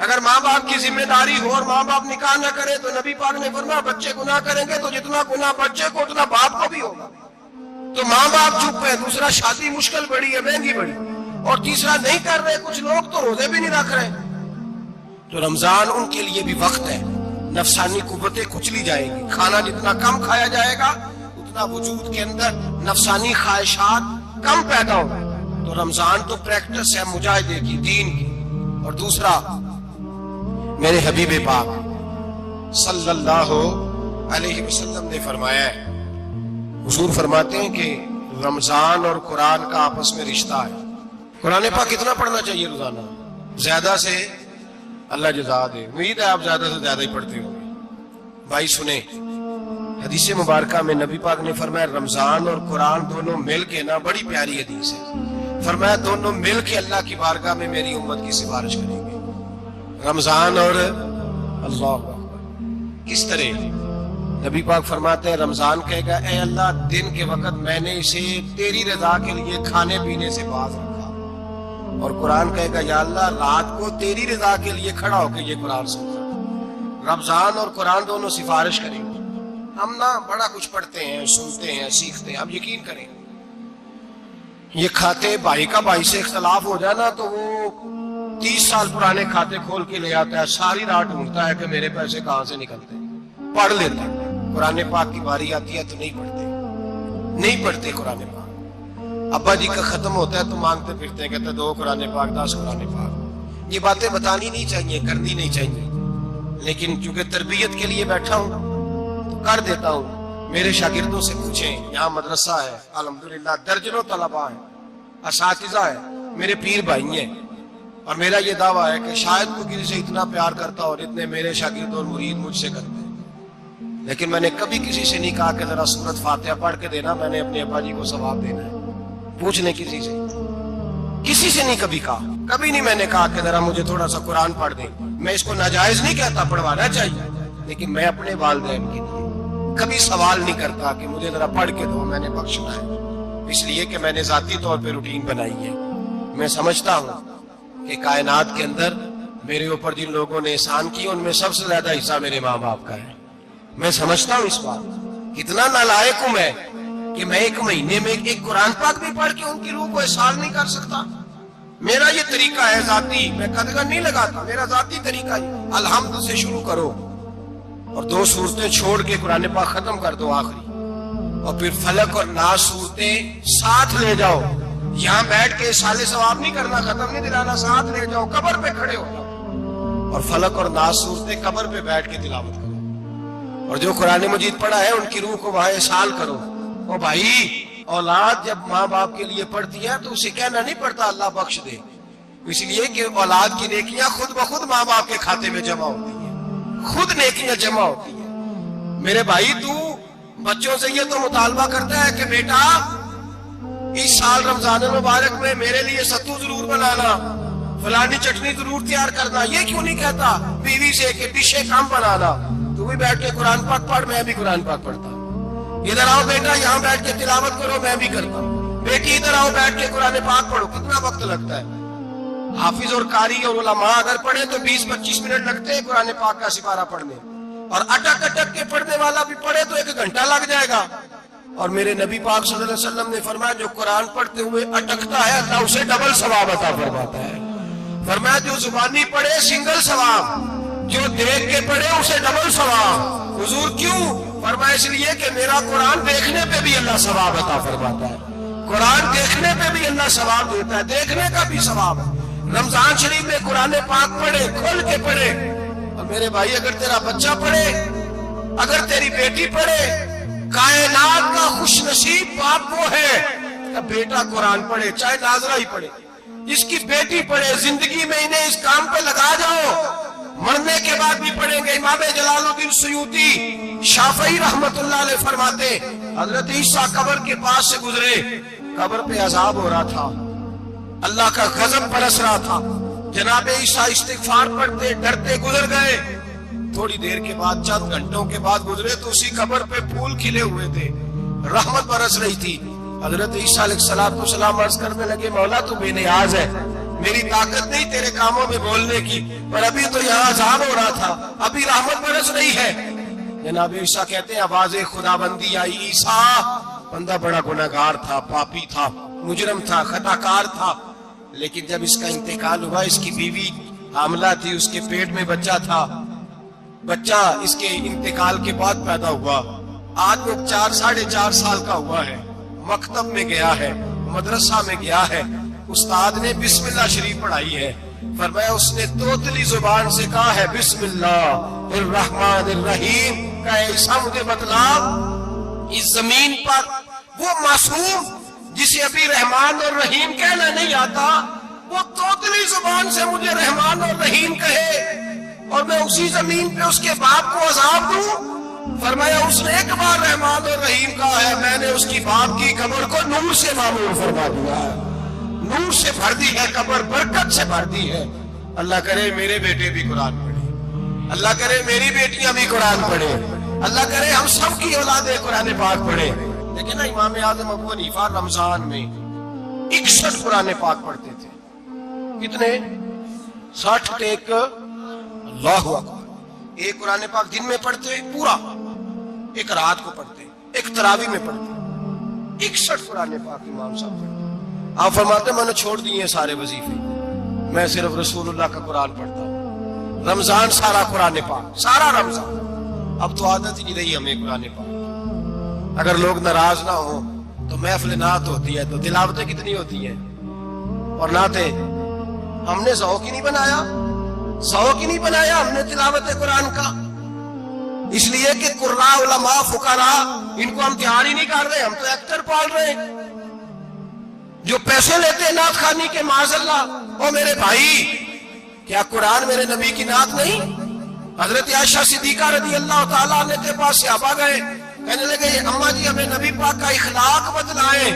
اگر ماں باپ کی ذمہ داری ہو اور ماں باپ نکاح نہ کرے تو نبی پاک نے فرمایا بچے گناہ کریں گے تو جتنا گناہ بچے کو اتنا باپ کو بھی ہوگا. تو ماں باپ چپ ہے، دوسرا شادی مشکل بڑی ہے، مہنگی بڑی، اور تیسرا نہیں کر رہے. کچھ لوگ تو روزے بھی نہیں رکھ رہے. تو رمضان ان کے لیے بھی وقت ہے، نفسانی قوتیں کچلی جائیں گی. کھانا جتنا کم کھایا جائے گا اتنا وجود کے اندر نفسانی خواہشات کم پیدا ہوگا. تو رمضان تو پریکٹس ہے مجاہدے کی، دین کی. اور دوسرا میرے حبیب پاک صلی اللہ علیہ وسلم نے فرمایا ہے، حضور فرماتے ہیں کہ رمضان اور قرآن کا آپس میں رشتہ ہے. قرآن پاک کتنا پڑھنا چاہیے روزانہ؟ زیادہ سے اللہ جزا دے. امید ہے آپ زیادہ سے زیادہ ہی پڑھتے ہوں گے. بھائی سنیں، حدیث مبارکہ میں نبی پاک نے فرمایا رمضان اور قرآن دونوں مل کے نا، بڑی پیاری حدیث ہے، فرمایا دونوں مل کے اللہ کی بارگاہ میں میری امت کی سفارش کریں گے. رمضان اور اللہ اکبر. کس طرح؟ نبی پاک فرماتے ہیں رمضان کہے گا اے اللہ دن کے وقت میں نے اسے تیری رضا کے لیے کھانے پینے سے باز رکھا، اور قرآن کہے گا یا اللہ رات کو تیری رضا کے لیے کھڑا ہو کے یہ قرآن سنتا۔ رمضان اور قرآن دونوں سفارش کریں گے۔ ہم نا بڑا کچھ پڑھتے ہیں، سنتے ہیں، سیکھتے ہیں، اب یقین کریں یہ کھاتے بھائی کا بھائی سے اختلاف ہو جائے نا تو وہ 30 سال پرانے کھاتے کھول کے لے آتا ہے، ساری رات ڈھونڈتا ہے کہ میرے پیسے کہاں سے نکلتے ہیں، پڑھ لیتا ہے۔ قرآن پاک کی باری آتی ہے تو نہیں پڑھتے قرآن پاک۔ ابا جی کا ختم ہوتا ہے تو مانگتے پھرتے ہیں، کہتے 2 قرآن پاک 10 قرآن پاک۔ یہ باتیں بتانی نہیں چاہیے، کرنی نہیں چاہیے، لیکن چونکہ تربیت کے لیے بیٹھا ہوں تو کر دیتا ہوں۔ میرے شاگردوں سے پوچھیں، یہاں مدرسہ ہے الحمدللہ، درجنوں طلباء ہیں، اساتذہ ہیں، میرے پیر بھائی ہیں، اور میرا یہ دعویٰ ہے کہ شاید کوئی کسی سے اتنا پیار کرتا اور اتنے میرے شاگرد اور مرید مجھ سے کرتے ہیں، لیکن میں نے کبھی کسی سے نہیں کہا کہ ذرا سورۃ فاتحہ پڑھ کے دینا، میں نے اپنے ابا جی کو ثواب دینا ہے۔ پوچھ لیں کسی سے نہیں کبھی کہا، کبھی نہیں میں نے کہا کہ ذرا مجھے تھوڑا سا قرآن پڑھ دیں۔ میں اس کو ناجائز نہیں کہتا، پڑھوانا چاہیے، لیکن میں اپنے والدین کے لیے کبھی سوال نہیں کرتا کہ مجھے ذرا پڑھ کے دو، میں نے بخشنا ہے، اس لیے کہ میں نے ذاتی طور پہ روٹین بنائی ہے۔ میں سمجھتا ہوں کہ کائنات کے اندر میرے اوپر جن لوگوں نے احسان کی ان میں سب سے زیادہ حصہ میرے ماں باپ کا ہے۔ میں سمجھتا ہوں اس بات، کتنا نالائق ہوں میں کہ میں 1 مہینے میں ایک قرآن پاک بھی پڑھ کے ان کی روح کو احسان نہیں کر سکتا۔ میرا یہ طریقہ ہے ذاتی، میں قدغن نہیں لگاتا، میرا ذاتی طریقہ ہے۔ الحمد سے شروع کرو اور 2 سورتیں چھوڑ کے قرآن پاک ختم کر دو آخری، اور پھر فلق اور ناس سورتیں ساتھ لے جاؤ۔ یہاں بیٹھ کے سالے ثواب نہیں کرنا، ختم نہیں دلانا، ساتھ لے جاؤ، قبر پہ کھڑے ہو جاؤ اور فلق اور ناس سورتیں قبر پہ بیٹھ کے تلاوت کرو، اور جو قرآن مجید پڑھا ہے ان کی روح کو وہاں احسال کرو۔ او بھائی، اولاد جب ماں باپ کے لیے پڑھتی ہے تو اسے کہنا نہیں پڑتا اللہ بخش دے، اس لیے کہ اولاد کی نیکیاں خود بخود ماں باپ کے کھاتے میں جمع ہوتی ہیں، خود نیکیاں جمع ہوتی ہیں۔ میرے بھائی تو بچوں سے یہ تو مطالبہ کرتا ہے کہ بیٹا اس سال رمضان المبارک میں میرے لیے ستو ضرور بنانا، فلانی چٹنی ضرور تیار کرنا، یہ کیوں نہیں کہتا بیوی سے کہ ڈشیں کم بنانا، تو بھی بیٹھ کے قرآن پاک پڑھ، میں بھی قرآن پاک پڑھتا ہوں۔ ادھر آؤ بیٹا یہاں بیٹھ کے تلاوت کرو، میں بھی کرتا ہوں۔ بیٹی ادھر آؤ بیٹھ کے قرآن پاک پڑھو، کتنا وقت لگتا ہے؟ حافظ اور قاری اور علماء اگر پڑھے تو 20-25 منٹ لگتے ہیں قرآن پاک کا سپارہ پڑھنے، اور اٹک اٹک کے پڑھنے والا بھی پڑھے تو 1 گھنٹہ لگ جائے گا۔ اور میرے نبی پاک صلی اللہ علیہ وسلم نے فرمایا جو قرآن پڑھتے ہوئے اٹکتا ہے اللہ اسے ڈبل ثواب عطا فرماتا ہے۔ فرمایا جو زبانی پڑھے سنگل ثواب، جو دیکھ کے پڑھے اسے ڈبل ثواب۔ حضور کیوں؟ فرمایا اس لیے کہ میرا قرآن دیکھنے پہ بھی اللہ ثواب عطا فرماتا ہے، قرآن دیکھنے پہ بھی اللہ ثواب دیتا ہے، دیکھنے کا بھی ثواب ہے۔ رمضان شریف میں قرآن پاک پڑھے، کھول کے پڑھے۔ اور میرے بھائی اگر تیرا بچہ پڑھے، اگر تیری بیٹی پڑھے، کائنات کا خوش نصیب باپ وہ ہے کہ بیٹا قرآن پڑھے، چاہے ناظرہ ہی پڑھے، اس کی بیٹی پڑھے۔ زندگی میں انہیں اس کام پہ لگا جاؤ، مرنے کے بعد بھی پڑھیں گے۔ امام جلال الدین سیوطی شافعی رحمت اللہ علیہ فرماتے حضرت عیسیٰ قبر کے پاس سے گزرے، قبر پہ عذاب ہو رہا تھا، اللہ کا غضب برس رہا تھا، جناب عیسیٰ استغفار پڑھتے ڈرتے گزر گئے۔ تھوڑی دیر کے بعد، چند گھنٹوں کے بعد گزرے تو اسی قبر پہ پھول کھلے ہوئے تھے، رحمت برس رہی تھی۔ حضرت عیسیٰ علیہ السلام عرض کرنے لگے مولا تو بے نیاز ہے، میری طاقت نہیں تیرے کاموں میں بولنے کی، پر ابھی تو یہاں عذاب ہو رہا تھا، ابھی رحمت برس رہی ہے۔ جناب عیسیٰ کہتے ہیں آواز خدا بندی آئی، عیسیٰ بندہ بڑا گناہگار تھا، پاپی تھا، مجرم تھا، خطا کار تھا، لیکن جب اس کا انتقال ہوا، اس کی بیوی حاملہ تھی، اس کے پیٹ میں بچہ تھا، بچہ اس کے انتقال کے بعد پیدا ہوا، آج وہ 4-4.5 سال کا ہوا ہے، مکتب میں گیا ہے، مدرسہ میں گیا ہے، استاد نے بسم اللہ شریف پڑھائی ہے، فرمایا اس نے توتلی زبان سے کہا ہے بسم اللہ الرحمن الرحیم، کہ ایسا مجھے بتلا اس زمین پر وہ معصوم جسے ابھی رحمان اور رحیم کہنا نہیں آتا، وہ توتلی زبان سے مجھے رحمان اور رحیم کہے اور میں اسی زمین پہ اس کے باپ کو عذاب دوں۔ فرمایا اس نے ایک بار رحمان اور رحیم کہا ہے، میں نے اس کی باپ کی قبر کو نور سے معمور فرما دیا ہے، نور سے بھر دی ہے قبر، برکت سے بھر دی ہے۔ اللہ کرے میرے بیٹے بھی قرآن پڑھے، اللہ کرے میری بیٹیاں بھی قرآن پڑھے، اللہ کرے ہم سب کی اولاد قرآن پاک پڑھے. لیکن امام اعظم ابو حنیفہ رمضان میں 61 قرآن پاک پڑھتے تھے. کتنے؟ 60 ٹیک. اللہ اکبر. ایک قرآن پاک دن میں پڑھتے پورا, ایک رات کو پڑھتے, ایک تراویح میں پڑھتے. 61 قرآن پاک امام صاحب پڑھتے. آپ فرماتے میں نے چھوڑ دیے سارے وظیفے, میں صرف رسول اللہ کا قرآن پڑھتا ہوں. رمضان سارا قرآن پاک, سارا رمضان. اب تو عادت ہی نہیں رہی ہمیں قرآن پاک. اگر لوگ ناراض نہ ہوں تو محفل نعت ہوتی ہے تو تلاوتیں کتنی ہوتی ہیں, اور نعتیں ہم نے ذوق ہی نہیں بنایا, ذوق ہی نہیں بنایا ہم نے تلاوت قرآن کا. اس لیے کہ قراء, علماء, فقراء ان کو ہم تیار ہی نہیں کر رہے, ہم تو ایکٹر پال رہے ہیں جو پیسے لیتے ہیں نعت خوانی کے. معاذ اللہ. او میرے بھائی, کیا قرآن میرے نبی کی نعت نہیں؟ حضرت عائشہ صدیقہ رضی اللہ تعالیٰ عنہ کے پاس صحابہ گئے, کہنے لگے اماں جی ہمیں نبی پاک کا اخلاق بدلائیں.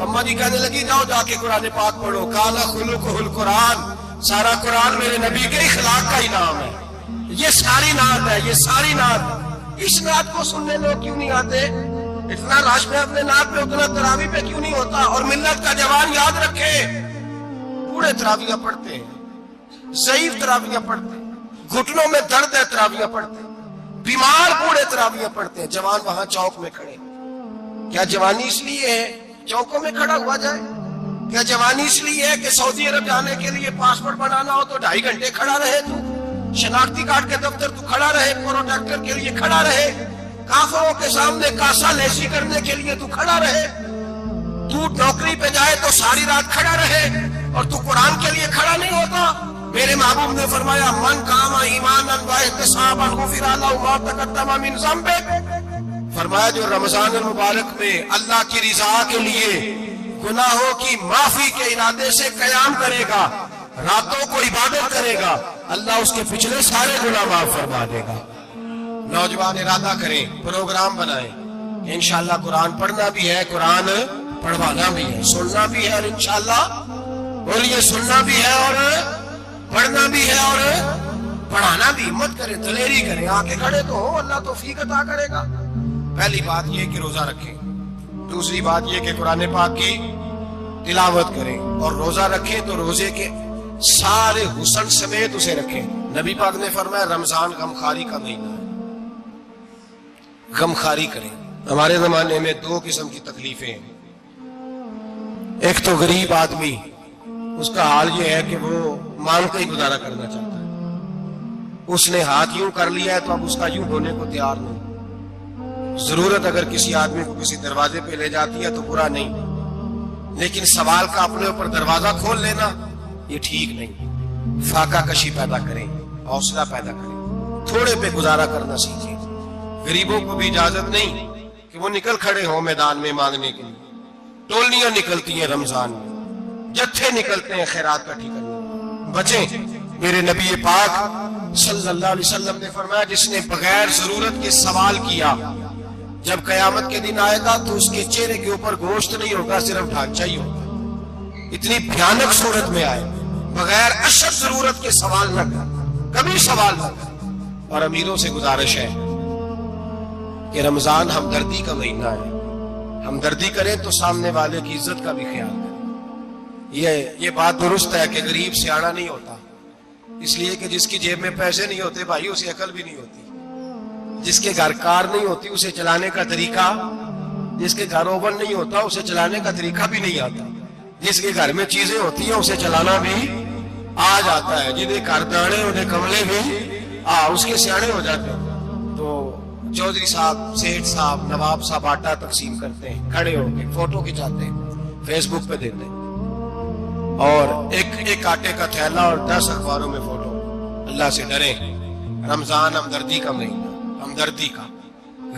اماں جی کہنے لگی جاؤ جا کے قرآن پاک پڑھو. قال خلقہ القرآن, سارا قرآن میرے نبی کے اخلاق کا ہی نام ہے. یہ ساری نعت ہے, یہ ساری نعت. اس نعت کو سننے لوگ کیوں نہیں آتے؟ اتنا رش میں اپنے نعت پہ, اتنا تراویح پہ کیوں نہیں ہوتا؟ اور ملت کا جوان یاد رکھے, پورے تراویح پڑھتے ہیں, ضعیف تراویح پڑھتے ہیں, گھٹنوں میں درد ہے تراویح پڑھتے ہیں, بیمار بوڑھے تراویح پڑھتے ہیں. جوان وہاں چوک میں کھڑے. کیا جوانی اس لیے ہے چوکوں میں کھڑا ہوا جائے؟ کیا جوانی اس لیے ہے کہ سعودی عرب جانے کے لیے پاسپورٹ بنانا ہو تو 2.5 گھنٹے کھڑا رہے, تو شناختی کارڈ کے دفتر تو کھڑا رہے, پروٹیکٹر کے لیے کھڑا رہے, کافروں کے سامنے کاسا لیسی کرنے کے لیے تو کھڑا رہے, تو نوکری پہ جائے تو ساری رات کھڑا رہے, اور تو قرآن کے لیے کھڑا نہیں ہوتا؟ میرے محبوب نے فرمایا من قام ایمانا واحتسابا غفر لہ ما تقدم من ذنبہ. فرمایا جو رمضان المبارک میں اللہ کی رضا کے لیے گناہوں کی معافی کے ارادے سے قیام کرے گا, راتوں کو عبادت کرے گا, اللہ اس کے پچھلے سارے گناہ معاف فرما دے گا. نوجوان ارادہ کریں, پروگرام بنائیں کہ انشاءاللہ قرآن پڑھنا بھی ہے, قرآن پڑھوانا بھی ہے, سننا بھی ہے, اور انشاءاللہ بولیے سننا بھی ہے اور پڑھنا بھی ہے اور پڑھانا بھی. ہمت کریں, دلیری کریں, آ کے کھڑے تو ہو, اللہ توفیق عطا کرے گا. پہلی بات یہ کہ روزہ رکھیں. دوسری بات یہ کہ قرآن پاک کی تلاوت کریں, اور روزہ رکھیں تو روزے کے سارے حسن سمیت اسے رکھیں. نبی پاک نے فرمایا رمضان غمخواری کا مہینہ ہے, غمخواری کریں. ہمارے زمانے میں 2 قسم کی تکلیفیں ہیں. ایک تو غریب آدمی, اس کا حال یہ ہے کہ وہ مانگ کے ہی گزارا کرنا چاہتا ہے. اس نے ہاتھ یوں کر لیا ہے تو اب اس کا یوں ہونے کو تیار نہیں. ضرورت اگر کسی آدمی کو کسی دروازے پہ لے جاتی ہے تو برا نہیں, لیکن سوال کا اپنے اوپر دروازہ کھول لینا یہ ٹھیک نہیں. فاقہ کشی پیدا کریں, حوصلہ پیدا کریں, تھوڑے پہ گزارا کرنا سیکھیں. غریبوں کو بھی اجازت نہیں کہ وہ نکل کھڑے ہوں میدان میں مانگنے کے لیے. ٹولیاں نکلتی ہیں رمضان میں, جتھے نکلتے ہیں خیرات کٹھی کرنے. بچیں. میرے نبی پاک صلی اللہ علیہ وسلم نے فرمایا جس نے بغیر ضرورت کے سوال کیا, جب قیامت کے دن آئے گا تو اس کے چہرے کے اوپر گوشت نہیں ہوگا, صرف ڈھانچہ ہی ہوگا. اتنی بھیانک صورت میں آئے, بغیر اشد ضرورت کے سوال نہ کر, کبھی سوال نہ کر. اور امیروں سے گزارش ہے کہ رمضان ہمدردی کا مہینہ ہے. ہمدردی کریں تو سامنے والے کی عزت کا بھی خیال کریں. یہ بات درست ہے کہ غریب سیاڑا نہیں ہوتا, اس لیے کہ جس کی جیب میں پیسے نہیں ہوتے بھائی اسے عقل بھی نہیں ہوتی. جس کے گھر کار نہیں ہوتی اسے چلانے کا طریقہ, جس کے گھر اوون نہیں ہوتا اسے چلانے کا طریقہ بھی نہیں آتا. جس کے گھر میں چیزیں ہوتی ہیں اسے چلانا بھی آ جاتا ہے. جنہیں گھر دانے انہیں کملے بھی اس کے سیاڑے ہو جاتے ہیں. تو چودھری صاحب, سیٹھ صاحب, نواب صاحب آٹا تقسیم کرتے ہیں, کھڑے ہو کے فوٹو کھچاتے ہیں, فیس بک پہ دیتے ہیں, اور ایک آٹے کا تھیلا اور 10 اخباروں میں فوٹو. اللہ سے ڈریں. رمضان ہمدردی کا مہینہ, ہمدردی کا.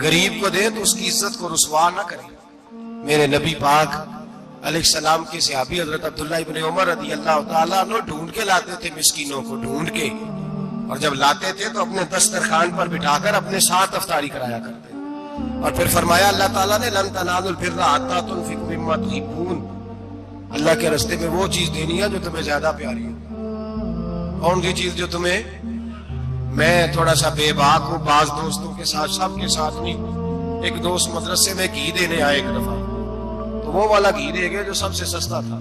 غریب کو دیں تو اس کی عزت کو رسوا نہ کریں. میرے نبی پاک علیہ السلام کے صحابی حضرت عبداللہ ابن عمر رضی اللہ تعالیٰ عنہ ڈھونڈ کے لاتے تھے مسکینوں کو, ڈھونڈ کے, اور جب لاتے تھے تو اپنے دسترخوان پر بٹھا کر اپنے ساتھ افطاری کرایا کرتے. اور پھر فرمایا اللہ تعالیٰ نے لن تنالوا البر حتی تنفقوا مما تحبون, اللہ کے راستے میں وہ چیز دینی ہے جو تمہیں زیادہ پیاری ہے. کون سی چیز جو تمہیں میں تھوڑا سا بے باک ہوں، بعض دوستوں کے ساتھ، سب کے ساتھ نہیں ہوں۔ ایک دوست مدرسے میں گھی دینے آئے ایک دفعہ، تو وہ والا گھی دے گئے جو سب سے سستا تھا۔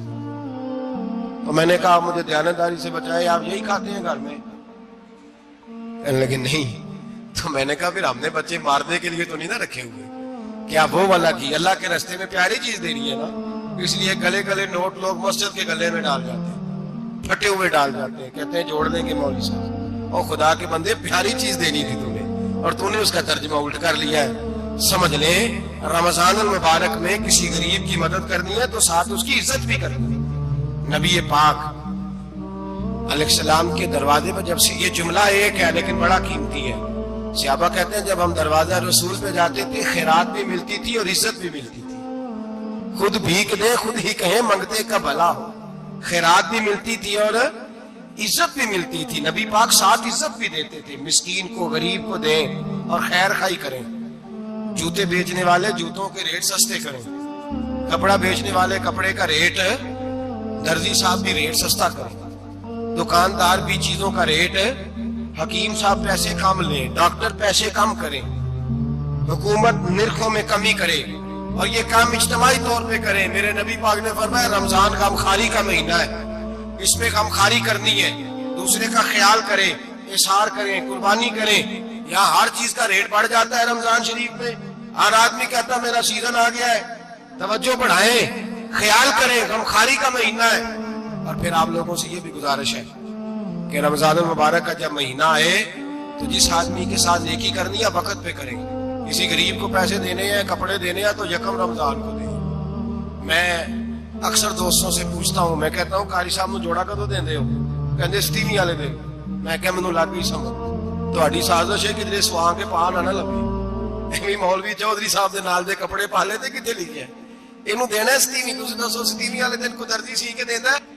تو میں نے کہا مجھے دیانتداری سے بچائے، آپ یہی کھاتے ہیں گھر میں؟ کہنے لگے نہیں۔ تو میں نے کہا پھر ہم نے بچے مارنے کے لیے تو نہیں نہ رکھے ہوئے، کیا وہ والا گھی اللہ کے راستے میں پیاری چیز دینی ہے نا، اس لیے گلے گلے نوٹ لوگ مسجد کے گلے میں ڈال جاتے ہیں، پھٹے ہوئے ڈال جاتے ہیں، کہتے ہیں جوڑ دیں گے مولوی صاحب۔ اور خدا کے بندے پیاری چیز دینی تھی تمہیں، اور تو نے اس کا ترجمہ الٹ کر لیا ہے۔ سمجھ لیں رمضان المبارک میں کسی غریب کی مدد کرنی ہے تو ساتھ اس کی عزت بھی کرنی ہے۔ نبی پاک علیہ السلام کے دروازے پر جب سے، یہ جملہ ایک ہے لیکن بڑا قیمتی ہے، صحابہ کہتے ہیں جب ہم دروازہ رسول پہ جاتے تھے خیرات بھی ملتی تھی اور عزت بھی ملتی تھی۔ خود بھیک دیں خود ہی کہیں منگتے کا بھلا ہو، خیرات بھی ملتی تھی اور عزت بھی ملتی تھی۔ نبی پاک ساتھ عزت بھی دیتے تھے، مسکین کو غریب کو دیں اور خیر خائی کریں۔ جوتے بیچنے والے جوتوں کے ریٹ سستے کریں، کپڑا بیچنے والے کپڑے کا ریٹ، درزی صاحب بھی ریٹ سستا کریں، دکاندار بھی چیزوں کا ریٹ، حکیم صاحب پیسے کم لیں، ڈاکٹر پیسے کم کریں، حکومت نرخوں میں کمی کرے، اور یہ کام اجتماعی طور پہ کریں۔ میرے نبی پاک نے فرمایا رمضان غمخواری کا مہینہ ہے، اس پہ غمخواری کرنی ہے، دوسرے کا خیال کریں، اظہار کریں، قربانی کریں۔ یہاں ہر چیز کا ریٹ بڑھ جاتا ہے رمضان شریف میں، ہر آدمی کہتا میرا سیزن آ گیا ہے، توجہ بڑھائیں، خیال کریں، غمخواری کا مہینہ ہے۔ اور پھر آپ لوگوں سے یہ بھی گزارش ہے کہ رمضان المبارک کا جب مہینہ آئے تو جس آدمی کے ساتھ نیکی کرنی ہے وقت پہ کریں۔ کسی غریب کو پیسے دینے ہیں، کپڑے دینے ہیں تو یکم رمضان کو دیں۔ میں اکثر دوستوں سے پوچھتا ہوں، میں کہتا ہوں قاری صاحب نو جوڑا کدو دیندے ہو؟ کہندے ستیویں والے دن۔ میں کہ مینوں لگ گئی سمجھ، تہاڈی سازش ہے کدھر سواں کے پا نہ لگے، ایویں مولوی چودھری صاحب دے نال دے کپڑے پا لے تے کتے لکھیا اینوں دینا ہے ستیویں؟ تسی دسو ستیویں والے دن کو درزی سی کے دیندا ہے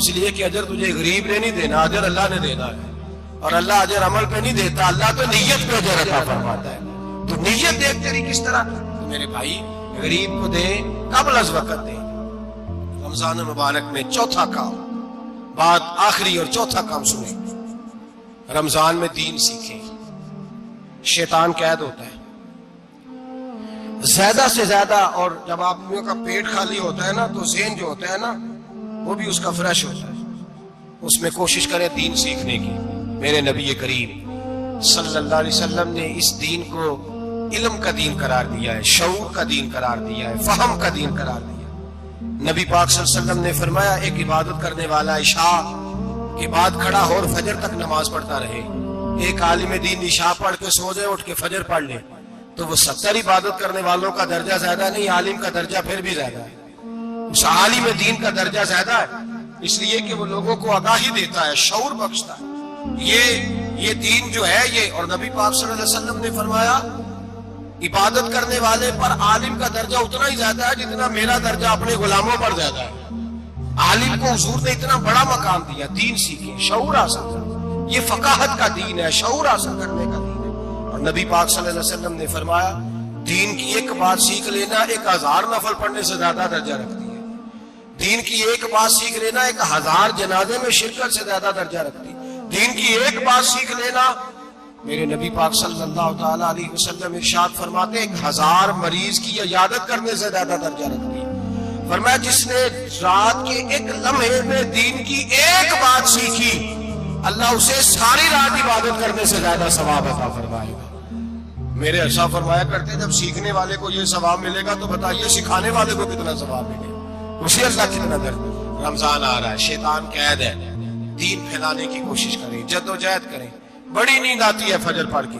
اس لیے کہ اجر تجھے غریب نے نہیں دینا، اجر اللہ نے دینا ہے، اور اللہ اجر عمل پہ نہیں دیتا، اللہ تو نیت پہ اجر عطا فرماتا ہے۔ تو نیت دیکھ تیری کس طرح، تو میرے بھائی غریب کو دے قبل از وقت دے۔ رمضان المبارک میں چوتھا کام، بات آخری اور چوتھا کام سنیں، رمضان میں دین سیکھیں۔ شیطان قید ہوتا ہے زیادہ سے زیادہ، اور جب آدمیوں کا پیٹ خالی ہوتا ہے نا تو ذہن جو ہوتا ہے نا وہ بھی اس کا فریش ہوتا ہے، اس میں کوشش کریں دین سیکھنے کی۔ میرے نبی کریم صلی اللہ علیہ وسلم نے اس دین کو علم کا دین قرار دیا ہے، شعور کا دین قرار دیا ہے، فہم کا دین قرار دیا ہے۔ نبی پاک صلی اللہ علیہ وسلم نے فرمایا ایک عبادت کرنے والا عشاء کے بعد کھڑا ہو اور فجر تک نماز پڑھتا رہے، ایک عالم دین عشاء پڑھ کے سو جائے اٹھ کے فجر پڑھ لے تو وہ 70 عبادت کرنے والوں کا درجہ زیادہ نہیں، عالم کا درجہ پھر بھی زیادہ ہے، اس عالم دین کا درجہ زیادہ ہے، اس لیے کہ وہ لوگوں کو آگاہی دیتا ہے، شعور بخشتا ہے۔ یہ دین جو ہے یہ، اور نبی پاک صلی اللہ علیہ وسلم نے فرمایا عبادت کرنے والے پر عالم کا درجہ اتنا ہی زیادہ ہے جتنا میرا درجہ اپنے غلاموں پر زیادہ ہے۔ عالم کو حضور نے اتنا بڑا مقام دیا، دین سیکھیں، شعور حاصل کریں، یہ فقاہت کا دین ہے، شعور حاصل کرنے کا دین ہے۔ اور نبی پاک صلی اللہ علیہ وسلم نے فرمایا دین کی ایک بات سیکھ لینا 1000 نفل پڑھنے سے زیادہ درجہ رکھتی ہے، دین کی ایک بات سیکھ لینا 1000 جنازے میں شرکت سے زیادہ درجہ رکھتی ہے، دین کی ایک بات سیکھ لینا، میرے نبی پاک صلی اللہ تعالی علیہ وسلم ارشاد فرماتے 1000 مریض کی عیادت کرنے سے زیادہ درجہ رکھتی ہے۔ فرمایا جس نے رات کے ایک لمحے میں دین کی ایک بات سیکھی اللہ اسے ساری رات عبادت کرنے سے زیادہ ثواب عطا فرمائے گا۔ میرے ارشاد فرمایا کرتے جب سیکھنے والے کو یہ ثواب ملے گا تو بتائیے سکھانے والے کو کتنا ثواب ملے گا، اسے اللہ کتنا درد۔ رمضان آ رہا ہے، شیطان قید ہے، دین پھیلانے کی کوشش کریں، جدوجہد کریں۔ بڑی نیند آتی ہے فجر پڑھ کے،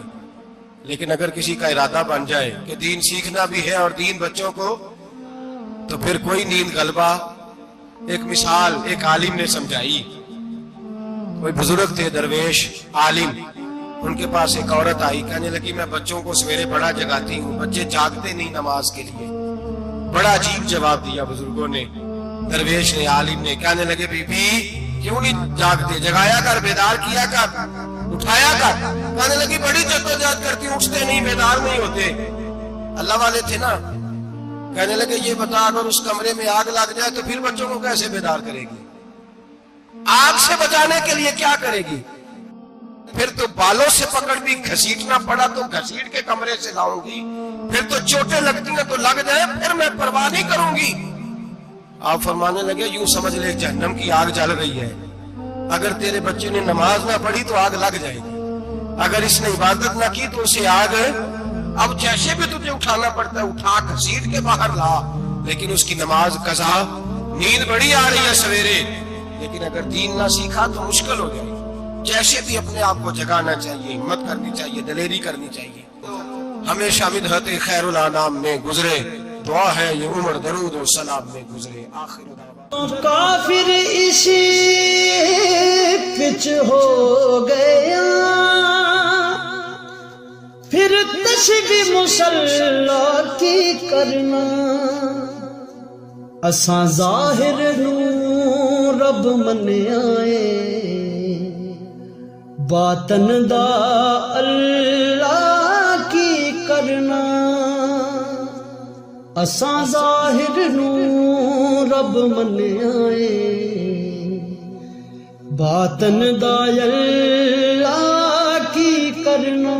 لیکن اگر کسی کا ارادہ بن جائے کہ دین سیکھنا بھی ہے اور دین بچوں کو، تو پھر کوئی نیند غلبہ۔ ایک مثال ایک عالم نے سمجھائی، کوئی بزرگ تھے درویش عالم، ان کے پاس ایک عورت آئی، کہنے لگی میں بچوں کو سویرے بڑا جگاتی ہوں، بچے جاگتے نہیں نماز کے لیے۔ بڑا عجیب جواب دیا بزرگوں نے، درویش نے، عالم نے، کہنے لگے بی بی کیوں نہیں جاگتے، جگایا کر، بیدار کیا کر، اٹھایا کر۔ کہنے لگی بڑی جدوجہد کرتی ہوں، اٹھتے نہیں، بیدار نہیں ہوتے۔ اللہ والے تھے نا۔ کہنے لگے یہ بتا اگر اس کمرے میں آگ لگ جائے تو پھر بچوں کو کیسے بیدار کرے گی، آگ سے بچانے کے لیے کیا کرے گی؟ پھر تو بالوں سے پکڑ بھی گھسیٹنا پڑا تو گھسیٹ کے کمرے سے لاؤں گی، پھر تو چوٹیں لگتی ہیں تو لگ جائے، پھر میں پرواہ نہیں کروں گی۔ آپ فرمانے لگے یوں سمجھ لے جہنم کی آگ جل رہی ہے، اگر تیرے بچے نے نماز نہ پڑھی تو آگ لگ جائے گی، اگر اس نے عبادت نہ کی تو اسے آگ، اب جیسے بھی تجھے اٹھانا پڑتا ہے اٹھا گھسیٹ کے باہر لا، لیکن اس کی نماز قضا۔ نیند بڑی آ رہی ہے سویرے، لیکن اگر دین نہ سیکھا تو مشکل ہو جائے گی۔ جیسے بھی اپنے آپ کو جگانا چاہیے، ہمت کرنی چاہیے، دلیری کرنی چاہیے۔ ہمیشہ مدحت خیر الانام میں گزرے، دعا ہے یہ عمر درود و سلام میں گزرے۔ آخر دعوانا کافر اسی پچ ہو گیا، پھر تسبیح مصلا کی کرنا، اساں ظاہر نوں رب منیائے، باطن دا اللہ کی کرنا، اساں ظاہر نوں رب منیائے، باطن دا اللہ کی کرنا۔